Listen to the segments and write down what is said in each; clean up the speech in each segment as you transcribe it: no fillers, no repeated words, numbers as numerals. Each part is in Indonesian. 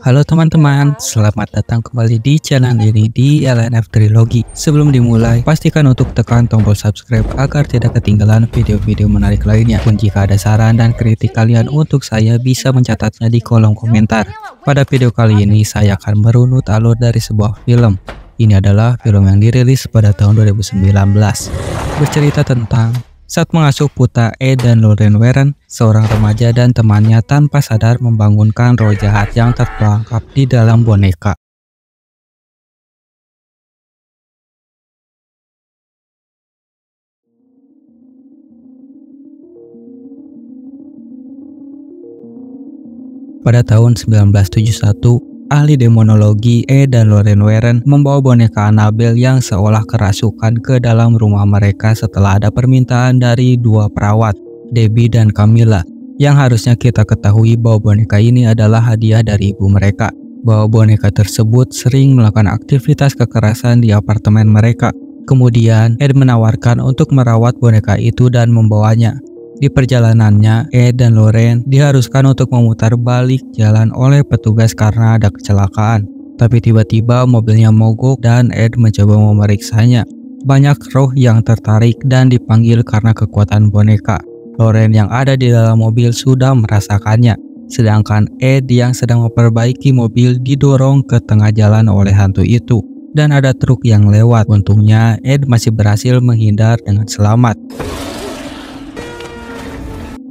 Halo teman-teman, selamat datang kembali di channel ini di LNF Trilogy. Sebelum dimulai, pastikan untuk tekan tombol subscribe agar tidak ketinggalan video-video menarik lainnya. Dan jika ada saran dan kritik kalian untuk saya bisa mencatatnya di kolom komentar. Pada video kali ini saya akan merunut alur dari sebuah film. Ini adalah film yang dirilis pada tahun 2019. Bercerita tentang saat mengasuh Puta Ed dan Lorraine Warren, seorang remaja dan temannya tanpa sadar membangunkan roh jahat yang terperangkap di dalam boneka. Pada tahun 1971, ahli demonologi Ed dan Lorraine Warren membawa boneka Annabelle yang seolah kerasukan ke dalam rumah mereka setelah ada permintaan dari dua perawat, Debbie dan Camilla, yang harusnya kita ketahui bahwa boneka ini adalah hadiah dari ibu mereka. Bahwa boneka tersebut sering melakukan aktivitas kekerasan di apartemen mereka. Kemudian, Ed menawarkan untuk merawat boneka itu dan membawanya. Di perjalanannya, Ed dan Lorraine diharuskan untuk memutar balik jalan oleh petugas karena ada kecelakaan. Tapi tiba-tiba mobilnya mogok dan Ed mencoba memeriksanya. Banyak roh yang tertarik dan dipanggil karena kekuatan boneka. Lorraine yang ada di dalam mobil sudah merasakannya. Sedangkan Ed yang sedang memperbaiki mobil didorong ke tengah jalan oleh hantu itu. Dan ada truk yang lewat. Untungnya Ed masih berhasil menghindar dengan selamat.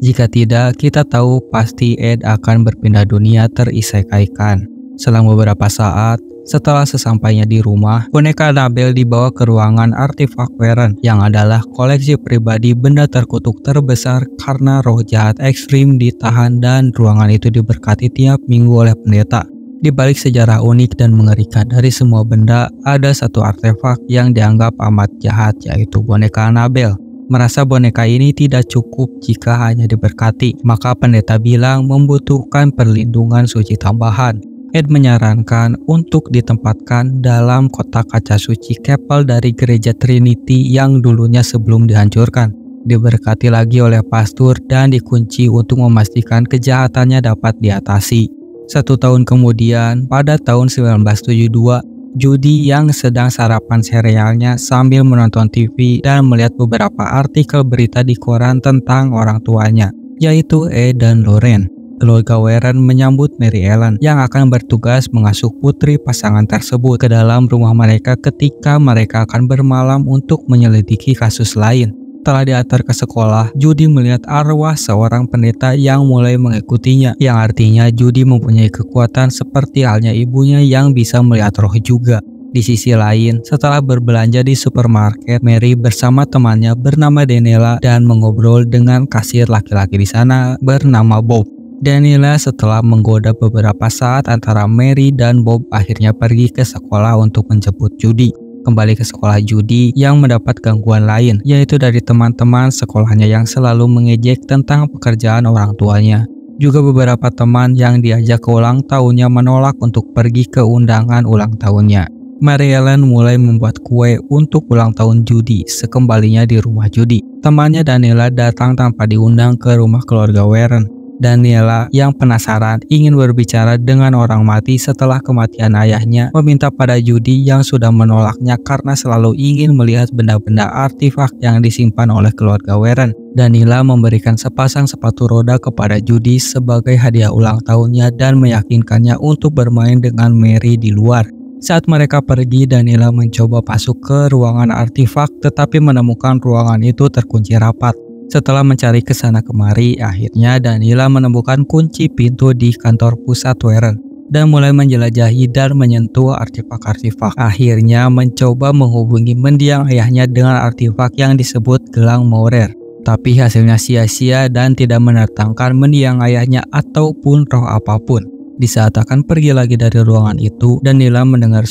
Jika tidak, kita tahu pasti Ed akan berpindah dunia terisekaikan. Selang beberapa saat, setelah sesampainya di rumah, boneka Annabelle dibawa ke ruangan artefak Warren yang adalah koleksi pribadi benda terkutuk terbesar karena roh jahat ekstrim ditahan dan ruangan itu diberkati tiap minggu oleh pendeta. Di balik sejarah unik dan mengerikan dari semua benda, ada satu artefak yang dianggap amat jahat, yaitu boneka Annabelle. Merasa boneka ini tidak cukup jika hanya diberkati, maka pendeta bilang membutuhkan perlindungan suci tambahan. Ed menyarankan untuk ditempatkan dalam kotak kaca suci Chapel dari gereja Trinity yang dulunya sebelum dihancurkan. Diberkati lagi oleh pastor dan dikunci untuk memastikan kejahatannya dapat diatasi. 1 tahun kemudian, pada tahun 1972, Judy yang sedang sarapan serealnya sambil menonton TV dan melihat beberapa artikel berita di koran tentang orang tuanya, yaitu Ed dan Lorraine. Keluarga Warren menyambut Mary Ellen yang akan bertugas mengasuh putri pasangan tersebut ke dalam rumah mereka ketika mereka akan bermalam untuk menyelidiki kasus lain. Setelah diantar ke sekolah, Judy melihat arwah seorang pendeta yang mulai mengikutinya, yang artinya Judy mempunyai kekuatan seperti halnya ibunya yang bisa melihat roh juga. Di sisi lain, setelah berbelanja di supermarket, Mary bersama temannya bernama Daniela dan mengobrol dengan kasir laki-laki di sana bernama Bob. Daniela setelah menggoda beberapa saat antara Mary dan Bob akhirnya pergi ke sekolah untuk menjemput Judy. Kembali ke sekolah, Judy yang mendapat gangguan lain, yaitu dari teman-teman sekolahnya yang selalu mengejek tentang pekerjaan orang tuanya. Juga beberapa teman yang diajak ke ulang tahunnya menolak untuk pergi ke undangan ulang tahunnya. Mary Ellen mulai membuat kue untuk ulang tahun Judy sekembalinya di rumah Judy. Temannya Daniela datang tanpa diundang ke rumah keluarga Warren. Daniela yang penasaran ingin berbicara dengan orang mati setelah kematian ayahnya meminta pada Judy yang sudah menolaknya karena selalu ingin melihat benda-benda artefak yang disimpan oleh keluarga Warren. Daniela memberikan sepasang sepatu roda kepada Judy sebagai hadiah ulang tahunnya dan meyakinkannya untuk bermain dengan Mary di luar. Saat mereka pergi, Daniela mencoba masuk ke ruangan artefak tetapi menemukan ruangan itu terkunci rapat. Setelah mencari ke sana kemari, akhirnya Daniela menemukan kunci pintu di kantor pusat Warren dan mulai menjelajahi dan menyentuh artefak-artefak. Akhirnya mencoba menghubungi mendiang ayahnya dengan artefak yang disebut gelang Maurer. Tapi hasilnya sia-sia dan tidak mendatangkan mendiang ayahnya ataupun roh apapun. Di saat akan pergi lagi dari ruangan itu, Daniela mendengar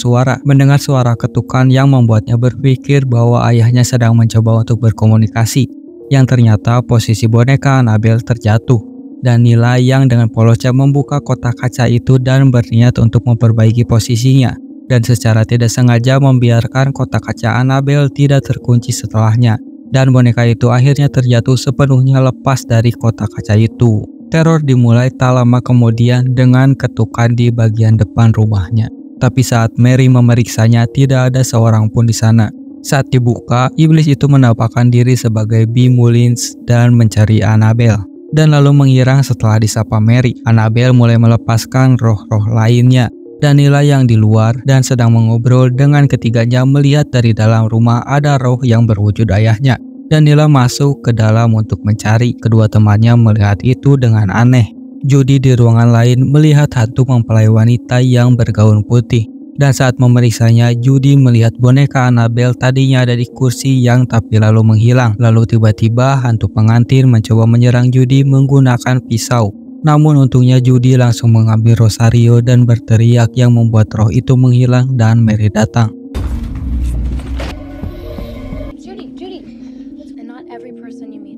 suara ketukan yang membuatnya berpikir bahwa ayahnya sedang mencoba untuk berkomunikasi. Yang ternyata posisi boneka Annabelle terjatuh. Daniela yang dengan polosnya membuka kotak kaca itu dan berniat untuk memperbaiki posisinya. Dan secara tidak sengaja membiarkan kotak kaca Annabelle tidak terkunci setelahnya. Dan boneka itu akhirnya terjatuh sepenuhnya lepas dari kotak kaca itu. Teror dimulai tak lama kemudian dengan ketukan di bagian depan rumahnya. Tapi saat Mary memeriksanya, tidak ada seorang pun di sana. Saat dibuka, iblis itu menampakkan diri sebagai Bee Mullins dan mencari Annabelle. Dan lalu menghilang setelah disapa Mary. Annabelle mulai melepaskan roh-roh lainnya. Danila yang di luar dan sedang mengobrol dengan ketiganya melihat dari dalam rumah ada roh yang berwujud ayahnya. Danila masuk ke dalam untuk mencari. Kedua temannya melihat itu dengan aneh. Judy di ruangan lain melihat hantu mempelai wanita yang bergaun putih. Dan saat memeriksanya, Judy melihat boneka Annabelle tadinya ada di kursi yang tapi lalu menghilang. Lalu tiba-tiba hantu pengantin mencoba menyerang Judy menggunakan pisau. Namun untungnya Judy langsung mengambil rosario dan berteriak yang membuat roh itu menghilang dan Mary datang.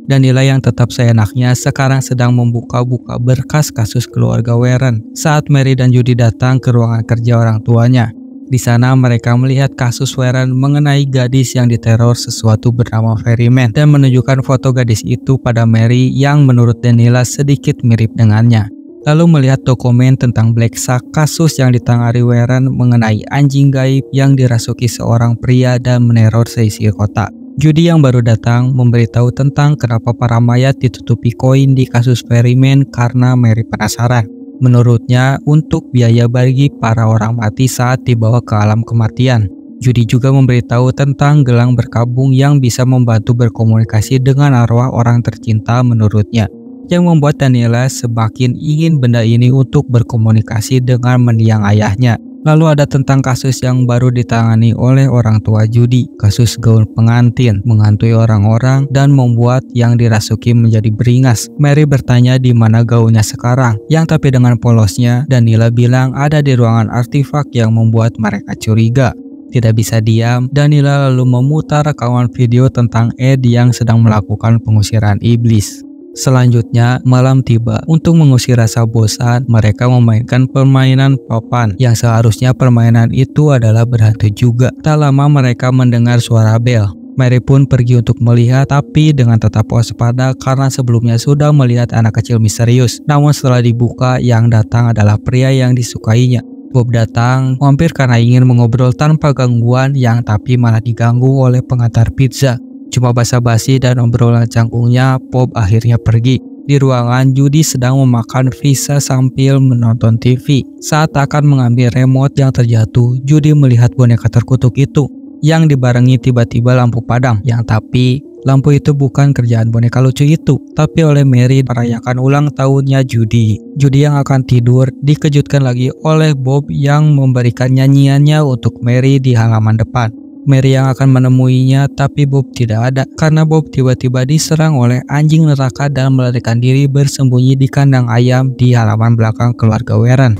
Danila yang tetap seenaknya sekarang sedang membuka-buka berkas kasus keluarga Warren saat Mary dan Judy datang ke ruangan kerja orang tuanya. Di sana mereka melihat kasus Warren mengenai gadis yang diteror sesuatu bernama Ferryman dan menunjukkan foto gadis itu pada Mary yang menurut Danila sedikit mirip dengannya. Lalu melihat dokumen tentang Black Sack, kasus yang ditangani Warren mengenai anjing gaib yang dirasuki seorang pria dan meneror seisi kota. Judy yang baru datang memberitahu tentang kenapa para mayat ditutupi koin di kasus Ferryman karena Mary penasaran. Menurutnya untuk biaya bagi para orang mati saat dibawa ke alam kematian. Judy juga memberitahu tentang gelang berkabung yang bisa membantu berkomunikasi dengan arwah orang tercinta menurutnya. Yang membuat Danila semakin ingin benda ini untuk berkomunikasi dengan mendiang ayahnya. Lalu ada tentang kasus yang baru ditangani oleh orang tua Judy, kasus gaun pengantin, menghantui orang-orang dan membuat yang dirasuki menjadi beringas. Mary bertanya di mana gaunnya sekarang, yang tapi dengan polosnya, Danila bilang ada di ruangan artefak yang membuat mereka curiga. Tidak bisa diam, Danila lalu memutar rekaman video tentang Ed yang sedang melakukan pengusiran iblis. Selanjutnya, malam tiba. Untuk mengusir rasa bosan, mereka memainkan permainan papan, yang seharusnya permainan itu adalah berhantu juga. Tak lama mereka mendengar suara bel. Mary pun pergi untuk melihat, tapi dengan tetap waspada karena sebelumnya sudah melihat anak kecil misterius. Namun setelah dibuka, yang datang adalah pria yang disukainya. Bob datang hampir karena ingin mengobrol tanpa gangguan, yang tapi malah diganggu oleh pengantar pizza. Cuma basa-basi dan obrolan canggungnya, Bob akhirnya pergi. Di ruangan, Judy sedang memakan pizza sambil menonton TV. Saat akan mengambil remote yang terjatuh, Judy melihat boneka terkutuk itu, yang dibarengi tiba-tiba lampu padam. Yang tapi, lampu itu bukan kerjaan boneka lucu itu, tapi oleh Mary merayakan ulang tahunnya Judy. Judy yang akan tidur, dikejutkan lagi oleh Bob yang memberikan nyanyiannya untuk Mary di halaman depan. Mary yang akan menemuinya, tapi Bob tidak ada karena Bob tiba-tiba diserang oleh anjing neraka dan melarikan diri bersembunyi di kandang ayam di halaman belakang keluarga Warren.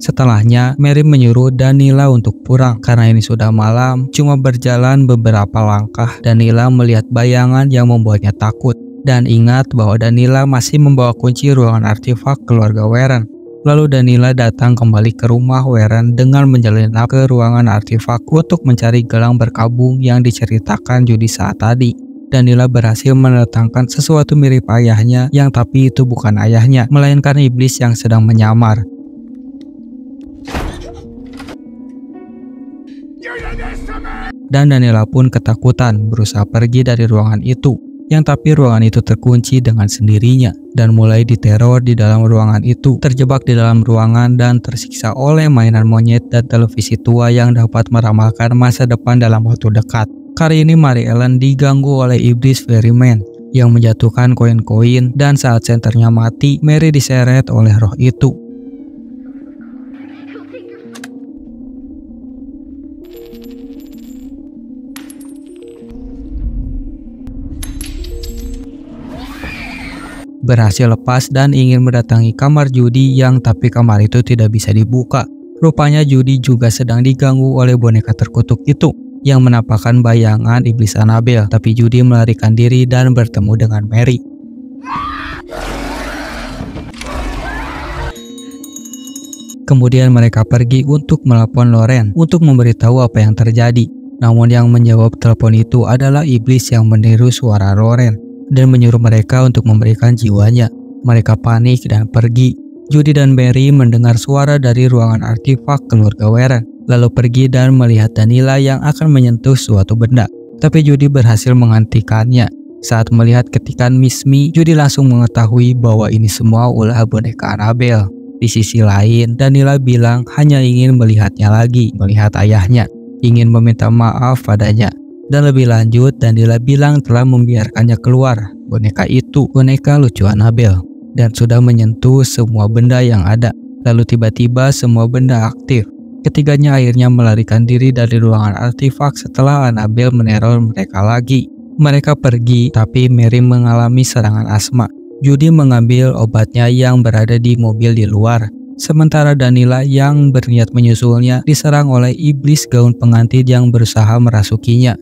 Setelahnya, Mary menyuruh Danila untuk pulang karena ini sudah malam. Cuma berjalan beberapa langkah, Danila melihat bayangan yang membuatnya takut dan ingat bahwa Danila masih membawa kunci ruangan artefak keluarga Warren. Lalu Danila datang kembali ke rumah Warren dengan menyelinap ke ruangan artefak untuk mencari gelang berkabung yang diceritakan Judy saat tadi. Danila berhasil mendatangkan sesuatu mirip ayahnya, yang tapi itu bukan ayahnya, melainkan iblis yang sedang menyamar. Dan Danila pun ketakutan berusaha pergi dari ruangan itu. Yang tapi ruangan itu terkunci dengan sendirinya dan mulai diteror di dalam ruangan itu, terjebak di dalam ruangan dan tersiksa oleh mainan monyet dan televisi tua yang dapat meramalkan masa depan dalam waktu dekat. Kali ini Mary Ellen diganggu oleh iblis Ferryman yang menjatuhkan koin-koin, dan saat senternya mati, Mary diseret oleh roh itu. Berhasil lepas dan ingin mendatangi kamar Judy, yang tapi kamar itu tidak bisa dibuka. Rupanya Judy juga sedang diganggu oleh boneka terkutuk itu yang menampakkan bayangan iblis Annabelle, tapi Judy melarikan diri dan bertemu dengan Mary. Kemudian mereka pergi untuk melapor Loren untuk memberitahu apa yang terjadi. Namun yang menjawab telepon itu adalah iblis yang meniru suara Loren dan menyuruh mereka untuk memberikan jiwanya. Mereka panik dan pergi. Judy dan Mary mendengar suara dari ruangan artefak keluarga Warren, lalu pergi dan melihat Daniela yang akan menyentuh suatu benda. Tapi Judy berhasil menghentikannya. Saat melihat ketikan Miss Me, Judy langsung mengetahui bahwa ini semua ulah boneka Annabelle. Di sisi lain, Daniela bilang hanya ingin melihatnya lagi, melihat ayahnya, ingin meminta maaf padanya. Dan lebih lanjut, Daniela bilang telah membiarkannya keluar. Boneka itu, boneka lucu Annabelle, dan sudah menyentuh semua benda yang ada. Lalu tiba-tiba semua benda aktif. Ketiganya akhirnya melarikan diri dari ruangan artefak setelah Annabelle meneror mereka lagi. Mereka pergi, tapi Mary mengalami serangan asma. Judy mengambil obatnya yang berada di mobil di luar. Sementara Daniela yang berniat menyusulnya diserang oleh iblis gaun pengantin yang berusaha merasukinya.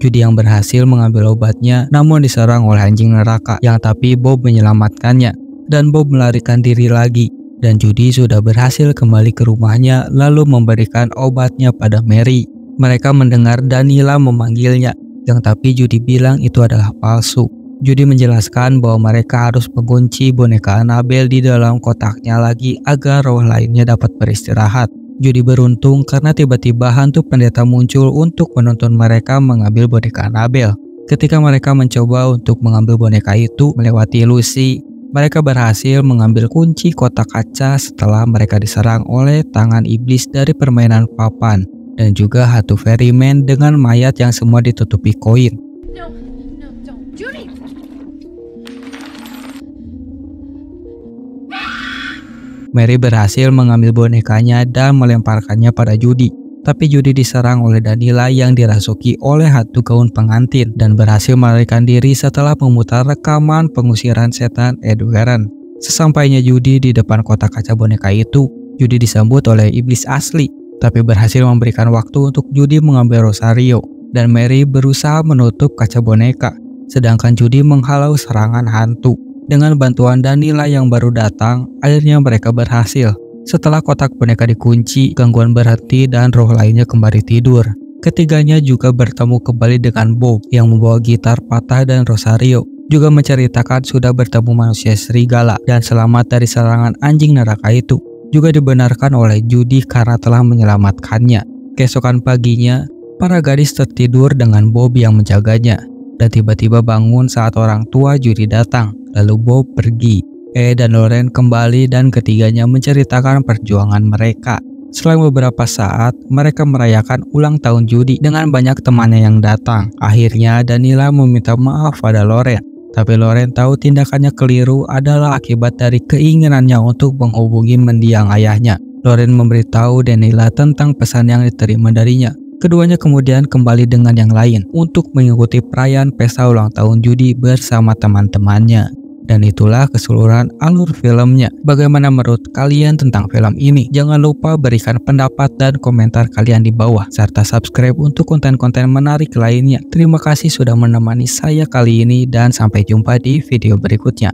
Judy yang berhasil mengambil obatnya namun diserang oleh anjing neraka yang tapi Bob menyelamatkannya. Dan Bob melarikan diri lagi, dan Judy sudah berhasil kembali ke rumahnya lalu memberikan obatnya pada Mary. Mereka mendengar Daniela memanggilnya, yang tapi Judy bilang itu adalah palsu. Judy menjelaskan bahwa mereka harus mengunci boneka Annabelle di dalam kotaknya lagi agar roh lainnya dapat beristirahat. Judy beruntung karena tiba-tiba hantu pendeta muncul untuk menuntun mereka mengambil boneka Annabelle. Ketika mereka mencoba untuk mengambil boneka itu melewati ilusi, mereka berhasil mengambil kunci kotak kaca setelah mereka diserang oleh tangan iblis dari permainan papan dan juga hantu ferryman dengan mayat yang semua ditutupi koin. No, don't. Judy! Mary berhasil mengambil bonekanya dan melemparkannya pada Judy. Tapi Judy diserang oleh Daniela yang dirasuki oleh hantu gaun pengantin dan berhasil melarikan diri setelah memutar rekaman pengusiran setan Ed Warren. Sesampainya Judy di depan kotak kaca boneka itu, Judy disambut oleh iblis asli, tapi berhasil memberikan waktu untuk Judy mengambil Rosario, dan Mary berusaha menutup kaca boneka, sedangkan Judy menghalau serangan hantu. Dengan bantuan Daniela yang baru datang, akhirnya mereka berhasil. Setelah kotak boneka dikunci, gangguan berhenti dan roh lainnya kembali tidur. Ketiganya juga bertemu kembali dengan Bob yang membawa gitar patah dan Rosario juga menceritakan sudah bertemu manusia serigala dan selamat dari serangan anjing neraka itu. Juga dibenarkan oleh Judy karena telah menyelamatkannya. Keesokan paginya, para gadis tertidur dengan Bob yang menjaganya dan tiba-tiba bangun saat orang tua Judy datang. Lalu Bob pergi. Dan Loren kembali dan ketiganya menceritakan perjuangan mereka. Setelah beberapa saat, mereka merayakan ulang tahun Judy dengan banyak temannya yang datang. Akhirnya Daniela meminta maaf pada Loren. Tapi Loren tahu tindakannya keliru adalah akibat dari keinginannya untuk menghubungi mendiang ayahnya. Loren memberitahu Daniela tentang pesan yang diterima darinya. Keduanya kemudian kembali dengan yang lain untuk mengikuti perayaan pesta ulang tahun Judy bersama teman-temannya. Dan itulah keseluruhan alur filmnya. Bagaimana menurut kalian tentang film ini? Jangan lupa berikan pendapat dan komentar kalian di bawah, serta subscribe untuk konten-konten menarik lainnya. Terima kasih sudah menemani saya kali ini dan sampai jumpa di video berikutnya.